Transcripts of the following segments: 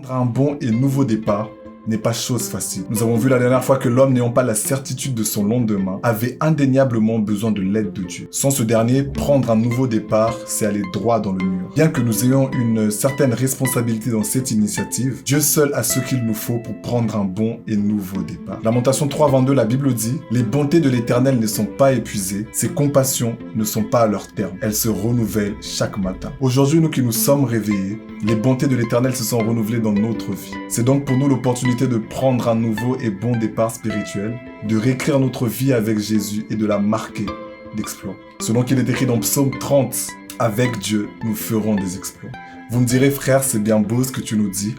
Prendre un bon et nouveau départ n'est pas chose facile. Nous avons vu la dernière fois que l'homme n'ayant pas la certitude de son lendemain avait indéniablement besoin de l'aide de Dieu. Sans ce dernier, prendre un nouveau départ, c'est aller droit dans le mur. Bien que nous ayons une certaine responsabilité dans cette initiative, Dieu seul a ce qu'il nous faut pour prendre un bon et nouveau départ. Lamentation 3:22, la Bible dit « Les bontés de l'Éternel ne sont pas épuisées, ses compassions ne sont pas à leur terme. Elles se renouvellent chaque matin. » Aujourd'hui, nous qui nous sommes réveillés, les bontés de l'Éternel se sont renouvelées dans notre vie. C'est donc pour nous l'opportunité de prendre un nouveau et bon départ spirituel, de réécrire notre vie avec Jésus et de la marquer d'exploits. Selon qu'il est écrit dans Psaume 30, « Avec Dieu, nous ferons des exploits. » Vous me direz, frère, c'est bien beau ce que tu nous dis,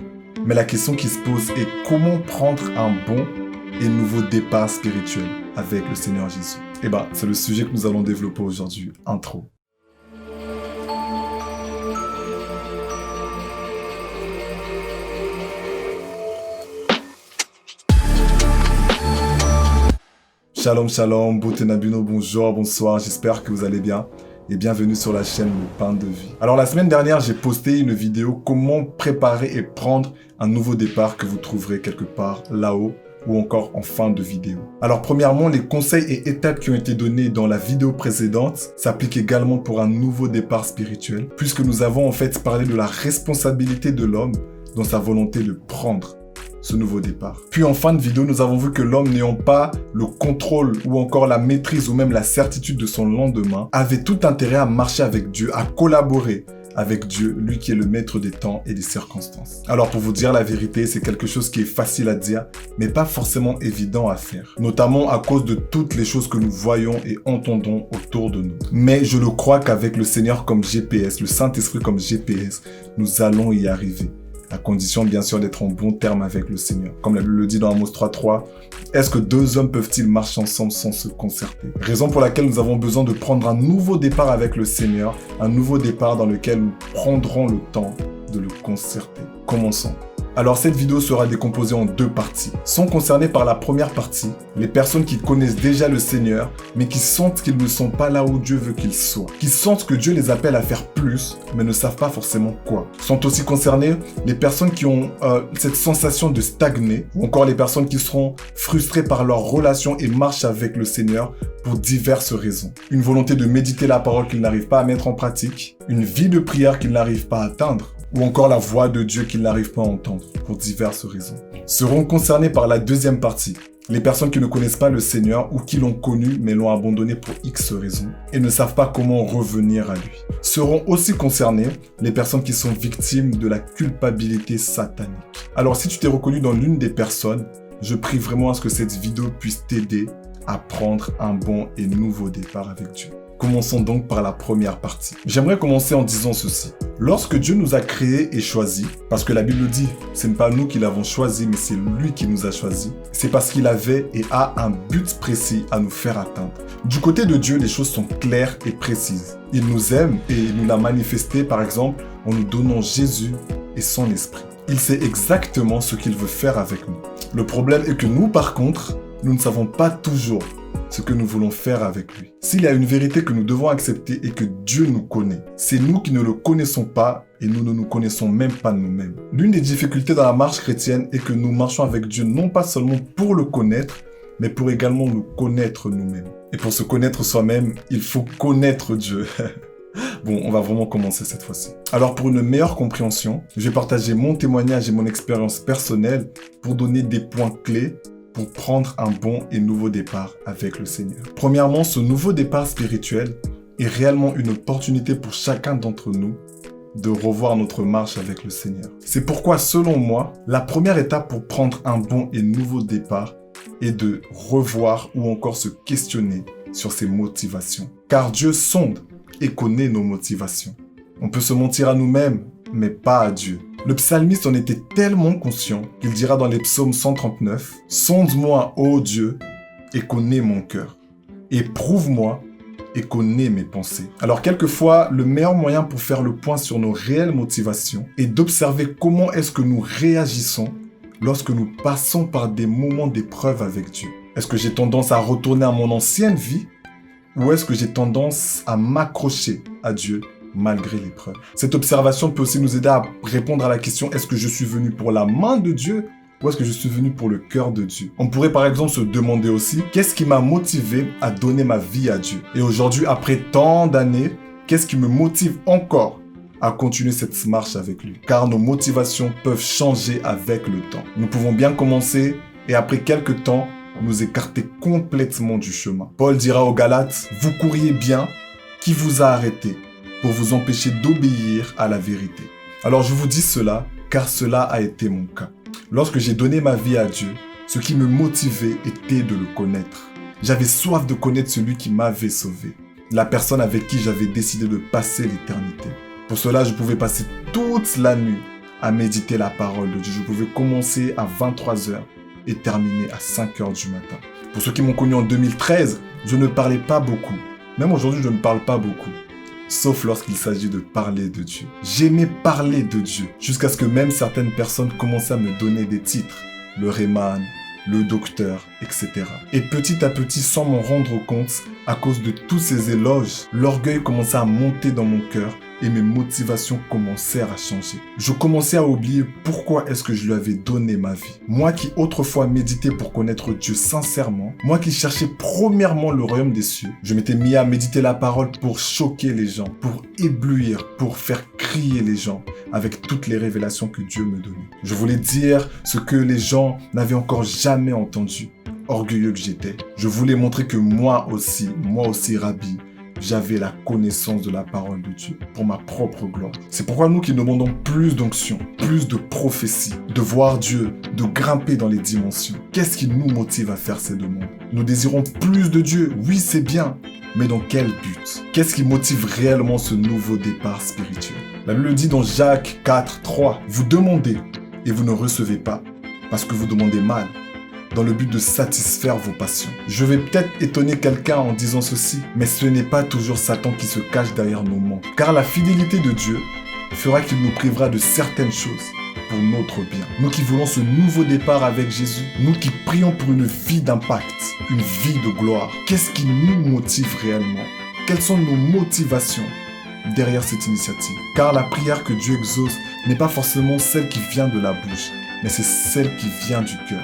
mais la question qui se pose est comment prendre un bon et nouveau départ spirituel avec le Seigneur Jésus. Eh bien, c'est le sujet que nous allons développer aujourd'hui. Intro. Shalom, shalom, Botenabuno, bonjour, bonsoir, j'espère que vous allez bien et bienvenue sur la chaîne Le Pain de Vie. Alors la semaine dernière, j'ai posté une vidéo comment préparer et prendre un nouveau départ que vous trouverez quelque part là-haut ou encore en fin de vidéo. Alors premièrement, les conseils et étapes qui ont été donnés dans la vidéo précédente s'appliquent également pour un nouveau départ spirituel puisque nous avons en fait parlé de la responsabilité de l'homme dans sa volonté de prendre ce nouveau départ. Puis en fin de vidéo, nous avons vu que l'homme n'ayant pas le contrôle ou encore la maîtrise ou même la certitude de son lendemain avait tout intérêt à marcher avec Dieu, à collaborer avec Dieu, lui qui est le maître des temps et des circonstances. Alors pour vous dire la vérité, c'est quelque chose qui est facile à dire, mais pas forcément évident à faire. Notamment à cause de toutes les choses que nous voyons et entendons autour de nous. Mais je le crois qu'avec le Seigneur comme GPS, le Saint-Esprit comme GPS, nous allons y arriver. À condition, bien sûr, d'être en bon terme avec le Seigneur. Comme la Bible le dit dans Amos 3:3, est-ce que deux hommes peuvent-ils marcher ensemble sans se concerter? Raison pour laquelle nous avons besoin de prendre un nouveau départ avec le Seigneur, un nouveau départ dans lequel nous prendrons le temps de le concerter. Commençons. Alors cette vidéo sera décomposée en deux parties. Sont concernées par la première partie les personnes qui connaissent déjà le Seigneur, mais qui sentent qu'ils ne sont pas là où Dieu veut qu'ils soient. Qui sentent que Dieu les appelle à faire plus, mais ne savent pas forcément quoi. Sont aussi concernées les personnes qui ont cette sensation de stagner, ou encore les personnes qui seront frustrées par leur relation et marche avec le Seigneur pour diverses raisons. Une volonté de méditer la parole qu'ils n'arrivent pas à mettre en pratique, une vie de prière qu'ils n'arrivent pas à atteindre, ou encore la voix de Dieu qu'ils n'arrivent pas à entendre, pour diverses raisons. Seront concernés par la deuxième partie, les personnes qui ne connaissent pas le Seigneur ou qui l'ont connu mais l'ont abandonné pour X raisons et ne savent pas comment revenir à lui. Seront aussi concernés les personnes qui sont victimes de la culpabilité satanique. Alors si tu t'es reconnu dans l'une des personnes, je prie vraiment à ce que cette vidéo puisse t'aider à prendre un bon et nouveau départ avec Dieu. Commençons donc par la première partie. J'aimerais commencer en disant ceci. Lorsque Dieu nous a créés et choisis, parce que la Bible dit, ce n'est pas nous qui l'avons choisi, mais c'est lui qui nous a choisis, c'est parce qu'il avait et a un but précis à nous faire atteindre. Du côté de Dieu, les choses sont claires et précises. Il nous aime et il nous l'a manifesté, par exemple, en nous donnant Jésus et son esprit. Il sait exactement ce qu'il veut faire avec nous. Le problème est que nous, par contre, nous ne savons pas toujours ce que nous voulons faire avec lui. S'il y a une vérité que nous devons accepter et que Dieu nous connaît, c'est nous qui ne le connaissons pas et nous ne nous connaissons même pas nous-mêmes. L'une des difficultés dans la marche chrétienne est que nous marchons avec Dieu non pas seulement pour le connaître, mais pour également nous connaître nous-mêmes. Et pour se connaître soi-même, il faut connaître Dieu. Bon, on va vraiment commencer cette fois-ci. Alors pour une meilleure compréhension, je vais partager mon témoignage et mon expérience personnelle pour donner des points clés pour prendre un bon et nouveau départ avec le Seigneur. Premièrement, ce nouveau départ spirituel est réellement une opportunité pour chacun d'entre nous de revoir notre marche avec le Seigneur. C'est pourquoi, selon moi, la première étape pour prendre un bon et nouveau départ est de revoir ou encore se questionner sur ses motivations. Car Dieu sonde et connaît nos motivations. On peut se mentir à nous-mêmes, mais pas à Dieu. Le psalmiste en était tellement conscient qu'il dira dans les psaumes 139 « Sonde-moi, ô Dieu, et connais mon cœur. Éprouve-moi et connais mes pensées. » Alors quelquefois, le meilleur moyen pour faire le point sur nos réelles motivations est d'observer comment est-ce que nous réagissons lorsque nous passons par des moments d'épreuve avec Dieu. Est-ce que j'ai tendance à retourner à mon ancienne vie ou est-ce que j'ai tendance à m'accrocher à Dieu malgré l'épreuve. Cette observation peut aussi nous aider à répondre à la question, est-ce que je suis venu pour la main de Dieu ou est-ce que je suis venu pour le cœur de Dieu? On pourrait par exemple se demander aussi, qu'est-ce qui m'a motivé à donner ma vie à Dieu? Et aujourd'hui, après tant d'années, qu'est-ce qui me motive encore à continuer cette marche avec lui? Car nos motivations peuvent changer avec le temps. Nous pouvons bien commencer et après quelques temps, nous écarter complètement du chemin. Paul dira aux Galates, vous couriez bien, qui vous a arrêté pour vous empêcher d'obéir à la vérité? Alors je vous dis cela, car cela a été mon cas. Lorsque j'ai donné ma vie à Dieu, ce qui me motivait était de le connaître. J'avais soif de connaître celui qui m'avait sauvé, la personne avec qui j'avais décidé de passer l'éternité. Pour cela, je pouvais passer toute la nuit à méditer la parole de Dieu. Je pouvais commencer à 23h et terminer à 5h du matin. Pour ceux qui m'ont connu en 2013, je ne parlais pas beaucoup. Même aujourd'hui, je ne parle pas beaucoup. Sauf lorsqu'il s'agit de parler de Dieu. J'aimais parler de Dieu, jusqu'à ce que même certaines personnes commençaient à me donner des titres. Le Rayman, le docteur, etc. Et petit à petit, sans m'en rendre compte, à cause de tous ces éloges, l'orgueil commençait à monter dans mon cœur et mes motivations commencèrent à changer. Je commençais à oublier pourquoi est-ce que je lui avais donné ma vie. Moi qui autrefois méditais pour connaître Dieu sincèrement, moi qui cherchais premièrement le royaume des cieux, je m'étais mis à méditer la parole pour choquer les gens, pour éblouir, pour faire crier les gens avec toutes les révélations que Dieu me donnait. Je voulais dire ce que les gens n'avaient encore jamais entendu. Orgueilleux que j'étais, je voulais montrer que moi aussi, Rabbi, j'avais la connaissance de la parole de Dieu pour ma propre gloire. C'est pourquoi nous qui demandons plus d'onction, plus de prophétie, de voir Dieu, de grimper dans les dimensions. Qu'est-ce qui nous motive à faire ces demandes? Nous désirons plus de Dieu, oui c'est bien, mais dans quel but? Qu'est-ce qui motive réellement ce nouveau départ spirituel? La Bible dit dans Jacques 4, 3, vous demandez et vous ne recevez pas parce que vous demandez mal, dans le but de satisfaire vos passions. Je vais peut-être étonner quelqu'un en disant ceci, mais ce n'est pas toujours Satan qui se cache derrière nos manques. Car la fidélité de Dieu fera qu'il nous privera de certaines choses pour notre bien. Nous qui voulons ce nouveau départ avec Jésus, nous qui prions pour une vie d'impact, une vie de gloire, qu'est-ce qui nous motive réellement? Quelles sont nos motivations derrière cette initiative? Car la prière que Dieu exauce n'est pas forcément celle qui vient de la bouche, mais c'est celle qui vient du cœur.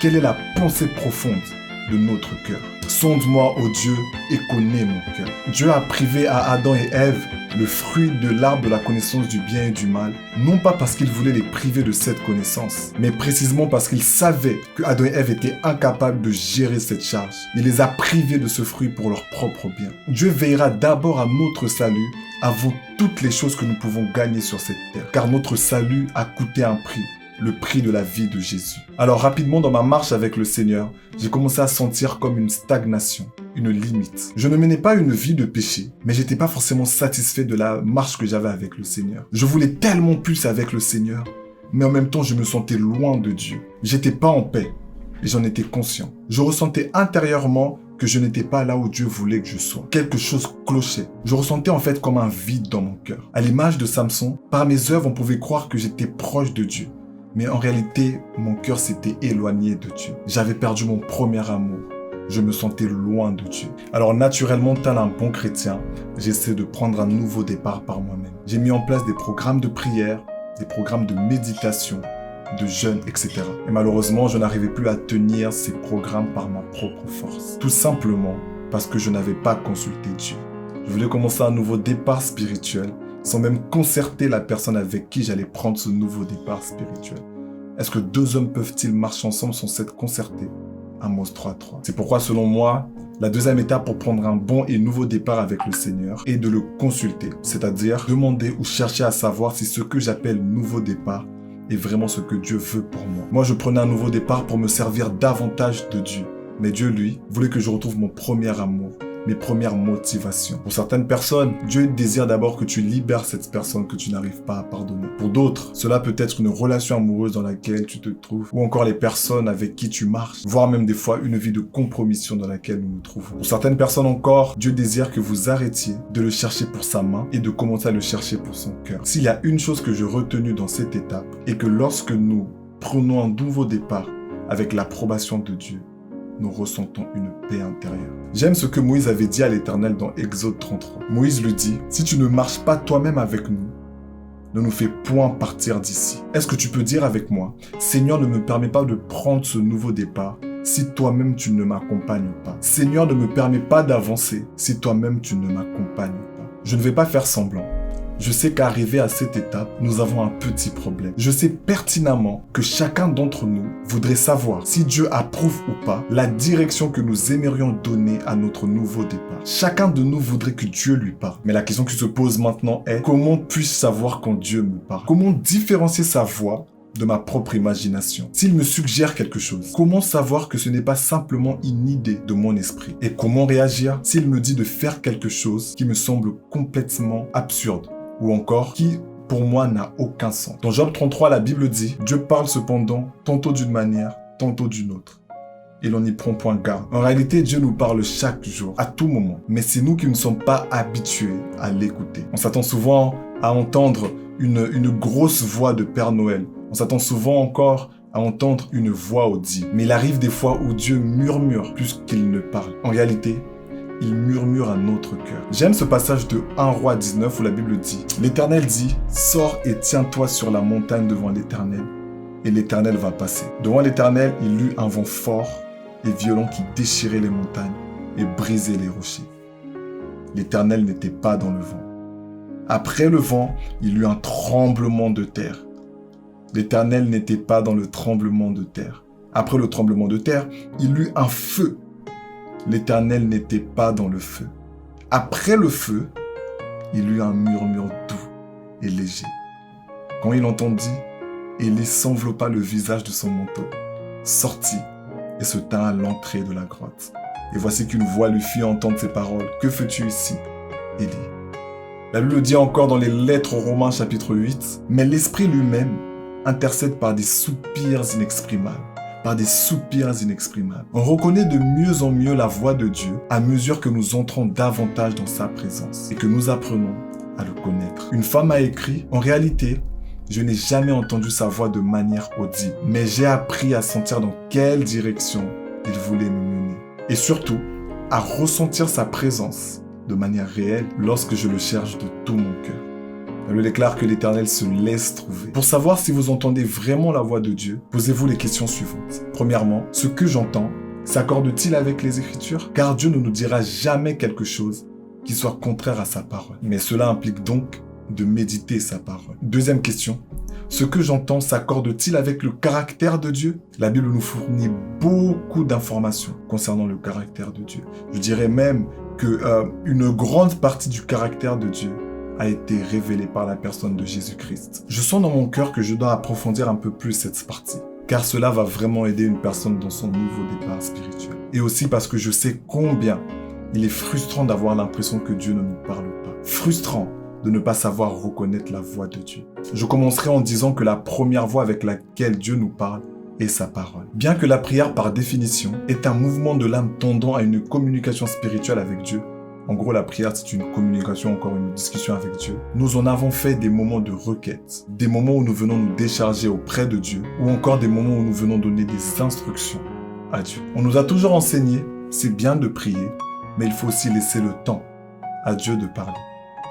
Quelle est la pensée profonde de notre cœur? Sonde-moi, ô Dieu, et connais mon cœur. Dieu a privé à Adam et Ève le fruit de l'arbre de la connaissance du bien et du mal, non pas parce qu'il voulait les priver de cette connaissance, mais précisément parce qu'il savait que Adam et Ève étaient incapables de gérer cette charge. Il les a privés de ce fruit pour leur propre bien. Dieu veillera d'abord à notre salut avant toutes les choses que nous pouvons gagner sur cette terre, car notre salut a coûté un prix. Le prix de la vie de Jésus. Alors rapidement dans ma marche avec le Seigneur, j'ai commencé à sentir comme une stagnation, une limite. Je ne menais pas une vie de péché, mais j'étais pas forcément satisfait de la marche que j'avais avec le Seigneur. Je voulais tellement plus avec le Seigneur, mais en même temps je me sentais loin de Dieu. J'étais pas en paix et j'en étais conscient. Je ressentais intérieurement que je n'étais pas là où Dieu voulait que je sois. Quelque chose clochait. Je ressentais en fait comme un vide dans mon cœur. À l'image de Samson, par mes œuvres on pouvait croire que j'étais proche de Dieu. Mais en réalité, mon cœur s'était éloigné de Dieu. J'avais perdu mon premier amour. Je me sentais loin de Dieu. Alors naturellement, tel un bon chrétien, j'essaie de prendre un nouveau départ par moi-même. J'ai mis en place des programmes de prière, des programmes de méditation, de jeûne, etc. Et malheureusement, je n'arrivais plus à tenir ces programmes par ma propre force. Tout simplement parce que je n'avais pas consulté Dieu. Je voulais commencer un nouveau départ spirituel, sans même concerter la personne avec qui j'allais prendre ce nouveau départ spirituel. Est-ce que deux hommes peuvent-ils marcher ensemble sans s'être concertés? Amos 3.3. C'est pourquoi, selon moi, la deuxième étape pour prendre un bon et nouveau départ avec le Seigneur est de le consulter, c'est-à-dire demander ou chercher à savoir si ce que j'appelle nouveau départ est vraiment ce que Dieu veut pour moi. Moi, je prenais un nouveau départ pour me servir davantage de Dieu. Mais Dieu, lui, voulait que je retrouve mon premier amour, mes premières motivations. Pour certaines personnes, Dieu désire d'abord que tu libères cette personne que tu n'arrives pas à pardonner. Pour d'autres, cela peut être une relation amoureuse dans laquelle tu te trouves, ou encore les personnes avec qui tu marches, voire même des fois une vie de compromission dans laquelle nous nous trouvons. Pour certaines personnes encore, Dieu désire que vous arrêtiez de le chercher pour sa main et de commencer à le chercher pour son cœur. S'il y a une chose que j'ai retenue dans cette étape, et que lorsque nous prenons un nouveau départ avec l'approbation de Dieu, nous ressentons une paix intérieure. J'aime ce que Moïse avait dit à l'Éternel dans Exode 33. Moïse lui dit, « Si tu ne marches pas toi-même avec nous, ne nous fais point partir d'ici. » Est-ce que tu peux dire avec moi, « Seigneur, ne me permets pas de prendre ce nouveau départ si toi-même tu ne m'accompagnes pas. Seigneur, ne me permets pas d'avancer si toi-même tu ne m'accompagnes pas. Je ne vais pas faire semblant. Je sais qu'arrivé à cette étape, nous avons un petit problème. Je sais pertinemment que chacun d'entre nous voudrait savoir si Dieu approuve ou pas la direction que nous aimerions donner à notre nouveau départ. Chacun de nous voudrait que Dieu lui parle. Mais la question qui se pose maintenant est, comment puis-je savoir quand Dieu me parle? Comment différencier sa voix de ma propre imagination? S'il me suggère quelque chose, comment savoir que ce n'est pas simplement une idée de mon esprit? Et comment réagir s'il me dit de faire quelque chose qui me semble complètement absurde? Ou encore qui, pour moi, n'a aucun sens. Dans Job 33, la Bible dit « Dieu parle cependant, tantôt d'une manière, tantôt d'une autre. Et l'on n'y prend point garde. » En réalité, Dieu nous parle chaque jour, à tout moment. Mais c'est nous qui ne sommes pas habitués à l'écouter. On s'attend souvent à entendre une grosse voix de Père Noël. On s'attend souvent encore à entendre une voix audible. Mais il arrive des fois où Dieu murmure plus qu'il ne parle. En réalité, il murmure à notre cœur. J'aime ce passage de 1 Roi 19 où la Bible dit « L'Éternel dit, sors et tiens-toi sur la montagne devant l'Éternel, et l'Éternel va passer. » Devant l'Éternel, il eut un vent fort et violent qui déchirait les montagnes et brisait les rochers. L'Éternel n'était pas dans le vent. Après le vent, il eut un tremblement de terre. L'Éternel n'était pas dans le tremblement de terre. Après le tremblement de terre, il eut un feu. L'Éternel n'était pas dans le feu. Après le feu, il eut un murmure doux et léger. Quand il entendit, Élie s'enveloppa le visage de son manteau, sortit et se tint à l'entrée de la grotte. Et voici qu'une voix lui fit entendre ces paroles. « Que fais-tu ici, Élie ?» La Bible dit encore dans les lettres aux Romains chapitre 8, « Mais l'Esprit lui-même intercède par des soupirs inexprimables. » Par des soupirs inexprimables. On reconnaît de mieux en mieux la voix de Dieu à mesure que nous entrons davantage dans sa présence et que nous apprenons à le connaître. Une femme a écrit, en réalité, je n'ai jamais entendu sa voix de manière audible, mais j'ai appris à sentir dans quelle direction il voulait me mener. Et surtout, à ressentir sa présence de manière réelle lorsque je le cherche de tout mon cœur. Elle déclare que l'Éternel se laisse trouver. Pour savoir si vous entendez vraiment la voix de Dieu, posez-vous les questions suivantes. Premièrement, ce que j'entends s'accorde-t-il avec les Écritures? Car Dieu ne nous dira jamais quelque chose qui soit contraire à sa parole. Mais cela implique donc de méditer sa parole. Deuxième question, ce que j'entends s'accorde-t-il avec le caractère de Dieu? La Bible nous fournit beaucoup d'informations concernant le caractère de Dieu. Je dirais même que une grande partie du caractère de Dieu a été révélé par la personne de Jésus-Christ. Je sens dans mon cœur que je dois approfondir un peu plus cette partie, car cela va vraiment aider une personne dans son nouveau départ spirituel. Et aussi parce que je sais combien il est frustrant d'avoir l'impression que Dieu ne nous parle pas. Frustrant de ne pas savoir reconnaître la voix de Dieu. Je commencerai en disant que la première voix avec laquelle Dieu nous parle est sa parole. Bien que la prière par définition est un mouvement de l'âme tendant à une communication spirituelle avec Dieu, en gros, la prière, c'est une communication, encore une discussion avec Dieu. Nous en avons fait des moments de requête, des moments où nous venons nous décharger auprès de Dieu, ou encore des moments où nous venons donner des instructions à Dieu. On nous a toujours enseigné, c'est bien de prier, mais il faut aussi laisser le temps à Dieu de parler,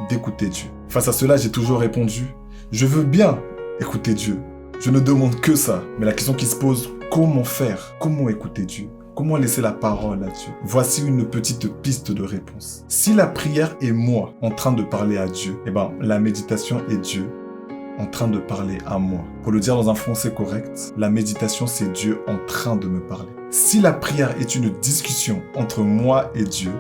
d'écouter Dieu. Face à cela, j'ai toujours répondu, je veux bien écouter Dieu. Je ne demande que ça. Mais la question qui se pose, comment faire? Comment écouter Dieu? Comment laisser la parole à Dieu? Voici une petite piste de réponse. Si la prière est moi en train de parler à Dieu, la méditation est Dieu en train de parler à moi. Pour le dire dans un français correct, la méditation c'est Dieu en train de me parler. Si la prière est une discussion entre moi et Dieu,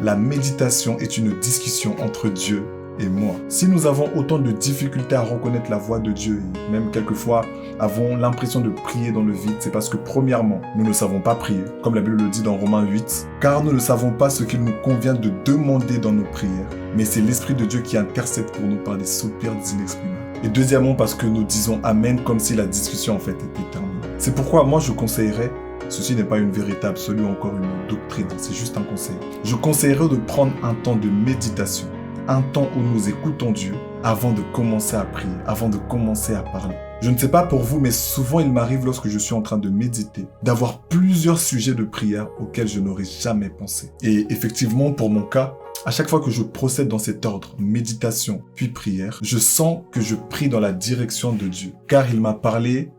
la méditation est une discussion entre Dieu et moi. Si nous avons autant de difficultés à reconnaître la voix de Dieu et même quelquefois avons l'impression de prier dans le vide, c'est parce que premièrement, nous ne savons pas prier, comme la Bible le dit dans Romains 8, car nous ne savons pas ce qu'il nous convient de demander dans nos prières, mais c'est l'Esprit de Dieu qui intercède pour nous par des soupirs inexprimables. Et deuxièmement, parce que nous disons Amen comme si la discussion en fait était terminée. C'est pourquoi moi je conseillerais, ceci n'est pas une vérité absolue, encore une doctrine, c'est juste un conseil. Je conseillerais de prendre un temps de méditation, un temps où nous écoutons Dieu avant de commencer à prier, avant de commencer à parler. Je ne sais pas pour vous, mais souvent il m'arrive lorsque je suis en train de méditer, d'avoir plusieurs sujets de prière auxquels je n'aurais jamais pensé. Et effectivement, pour mon cas, à chaque fois que je procède dans cet ordre, méditation puis prière, je sens que je prie dans la direction de Dieu, car il m'a parlé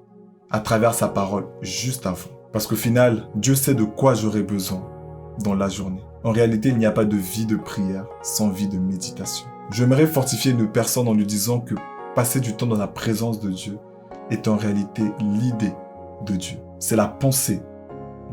à travers sa parole juste avant. Parce qu'au final, Dieu sait de quoi j'aurai besoin dans la journée. En réalité, il n'y a pas de vie de prière sans vie de méditation. J'aimerais fortifier une personne en lui disant que passer du temps dans la présence de Dieu est en réalité l'idée de Dieu. C'est la pensée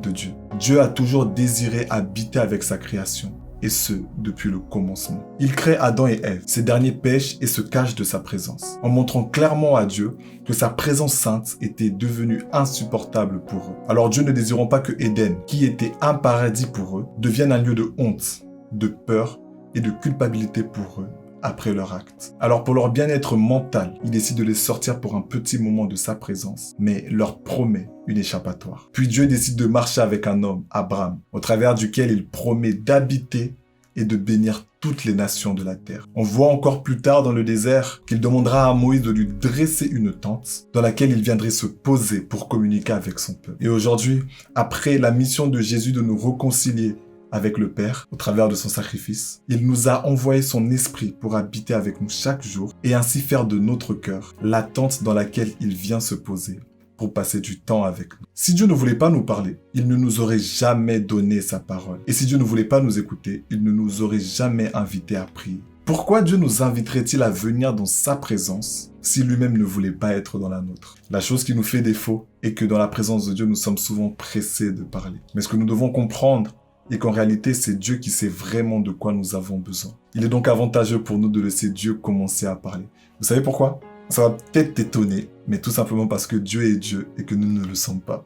de Dieu. Dieu a toujours désiré habiter avec sa création, et ce, depuis le commencement. Il crée Adam et Ève. Ces derniers pêchent et se cachent de sa présence, en montrant clairement à Dieu que sa présence sainte était devenue insupportable pour eux. Alors Dieu ne désirant pas que Éden, qui était un paradis pour eux, devienne un lieu de honte, de peur et de culpabilité pour eux après leur acte. Alors pour leur bien-être mental, il décide de les sortir pour un petit moment de sa présence, mais leur promet une échappatoire. Puis Dieu décide de marcher avec un homme, Abraham, au travers duquel il promet d'habiter et de bénir toutes les nations de la terre. On voit encore plus tard dans le désert qu'il demandera à Moïse de lui dresser une tente dans laquelle il viendrait se poser pour communiquer avec son peuple. Et aujourd'hui, après la mission de Jésus de nous réconcilier avec le Père, au travers de son sacrifice, il nous a envoyé son esprit pour habiter avec nous chaque jour et ainsi faire de notre cœur la tente dans laquelle il vient se poser pour passer du temps avec nous. Si Dieu ne voulait pas nous parler, il ne nous aurait jamais donné sa parole. Et si Dieu ne voulait pas nous écouter, il ne nous aurait jamais invités à prier. Pourquoi Dieu nous inviterait-il à venir dans sa présence si lui-même ne voulait pas être dans la nôtre? La chose qui nous fait défaut est que dans la présence de Dieu, nous sommes souvent pressés de parler. Mais ce que nous devons comprendre, et qu'en réalité, c'est Dieu qui sait vraiment de quoi nous avons besoin. Il est donc avantageux pour nous de laisser Dieu commencer à parler. Vous savez pourquoi? Ça va peut-être t'étonner, mais tout simplement parce que Dieu est Dieu et que nous ne le sommes pas.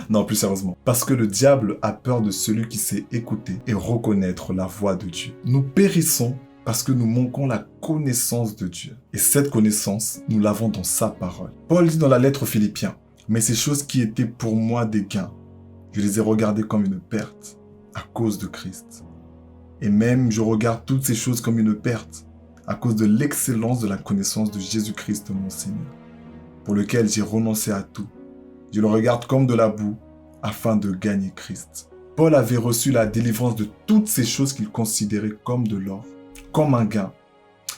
Non, plus sérieusement. Parce que le diable a peur de celui qui sait écouter et reconnaître la voix de Dieu. Nous périssons parce que nous manquons la connaissance de Dieu. Et cette connaissance, nous l'avons dans sa parole. Paul dit dans la lettre aux Philippiens, « Mais ces choses qui étaient pour moi des gains, je les ai regardées comme une perte à cause de Christ. Et même je regarde toutes ces choses comme une perte à cause de l'excellence de la connaissance de Jésus-Christ mon Seigneur, pour lequel j'ai renoncé à tout. Je le regarde comme de la boue afin de gagner Christ. » Paul avait reçu la délivrance de toutes ces choses qu'il considérait comme de l'or, comme un gain,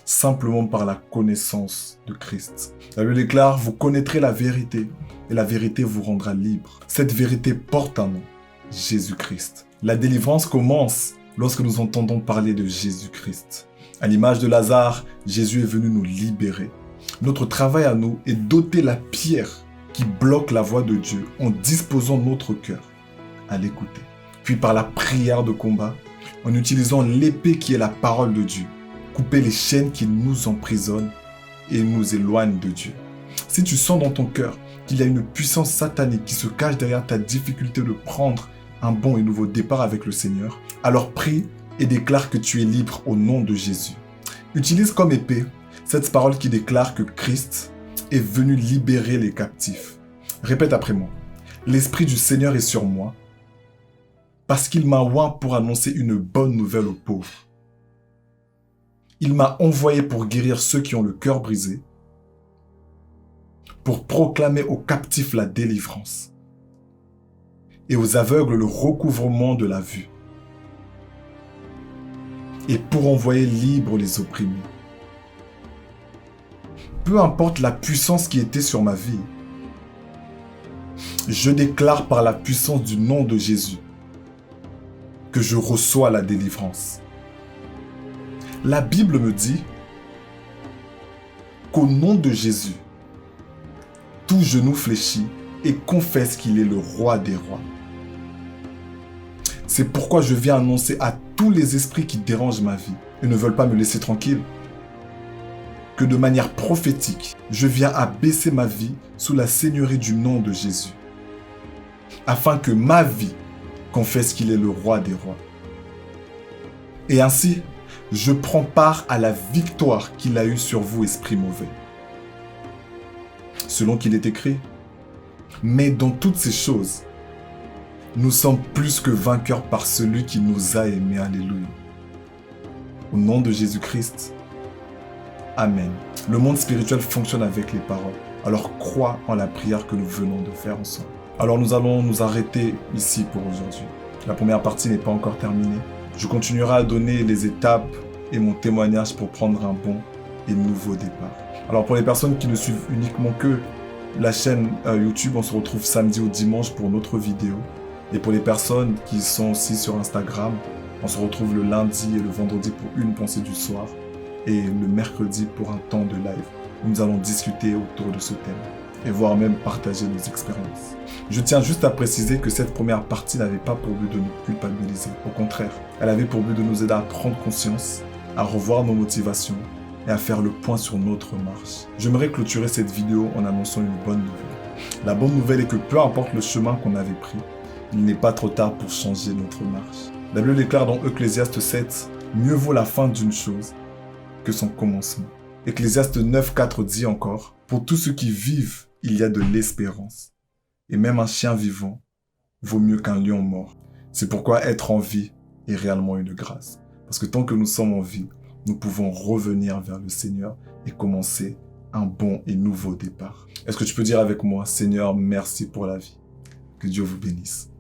simplement par la connaissance de Christ. La Bible déclare, vous connaîtrez la vérité et la vérité vous rendra libre. Cette vérité porte un nom, Jésus-Christ. La délivrance commence lorsque nous entendons parler de Jésus-Christ. À l'image de Lazare, Jésus est venu nous libérer. Notre travail à nous est d'ôter la pierre qui bloque la voix de Dieu en disposant notre cœur à l'écouter. Puis par la prière de combat, en utilisant l'épée qui est la parole de Dieu, couper les chaînes qui nous emprisonnent et nous éloignent de Dieu. Si tu sens dans ton cœur qu'il y a une puissance satanique qui se cache derrière ta difficulté de prendre un bon et nouveau départ avec le Seigneur, alors prie et déclare que tu es libre au nom de Jésus. Utilise comme épée cette parole qui déclare que Christ est venu libérer les captifs. Répète après moi. L'Esprit du Seigneur est sur moi parce qu'il m'a oint pour annoncer une bonne nouvelle aux pauvres. Il m'a envoyé pour guérir ceux qui ont le cœur brisé, pour proclamer aux captifs la délivrance et aux aveugles le recouvrement de la vue, et pour envoyer libres les opprimés. Peu importe la puissance qui était sur ma vie, je déclare par la puissance du nom de Jésus que je reçois la délivrance. La Bible me dit qu'au nom de Jésus, tout genou fléchit et confesse qu'il est le roi des rois. C'est pourquoi je viens annoncer à tous les esprits qui dérangent ma vie et ne veulent pas me laisser tranquille que de manière prophétique, je viens abaisser ma vie sous la seigneurie du nom de Jésus, afin que ma vie confesse qu'il est le roi des rois. Et ainsi, je prends part à la victoire qu'il a eue sur vous, esprits mauvais. Selon qu'il est écrit, mais dans toutes ces choses, nous sommes plus que vainqueurs par celui qui nous a aimés. Alléluia. Au nom de Jésus-Christ, Amen. Le monde spirituel fonctionne avec les paroles. Alors crois en la prière que nous venons de faire ensemble. Alors nous allons nous arrêter ici pour aujourd'hui. La première partie n'est pas encore terminée. Je continuerai à donner les étapes et mon témoignage pour prendre un bon et nouveau départ. Alors pour les personnes qui ne suivent uniquement que la chaîne YouTube, on se retrouve samedi ou dimanche pour notre vidéo. Et pour les personnes qui sont aussi sur Instagram, on se retrouve le lundi et le vendredi pour une pensée du soir et le mercredi pour un temps de live où nous allons discuter autour de ce thème et voire même partager nos expériences. Je tiens juste à préciser que cette première partie n'avait pas pour but de nous culpabiliser. Au contraire, elle avait pour but de nous aider à prendre conscience, à revoir nos motivations et à faire le point sur notre marche. J'aimerais clôturer cette vidéo en annonçant une bonne nouvelle. La bonne nouvelle est que peu importe le chemin qu'on avait pris, il n'est pas trop tard pour changer notre marche. La Bible déclare dans Ecclésiaste 7, « Mieux vaut la fin d'une chose que son commencement ». Ecclésiaste 9,4 dit encore, « Pour tous ceux qui vivent, il y a de l'espérance. Et même un chien vivant vaut mieux qu'un lion mort. » C'est pourquoi être en vie est réellement une grâce. Parce que tant que nous sommes en vie, nous pouvons revenir vers le Seigneur et commencer un bon et nouveau départ. Est-ce que tu peux dire avec moi, « Seigneur, merci pour la vie. Que Dieu vous bénisse. »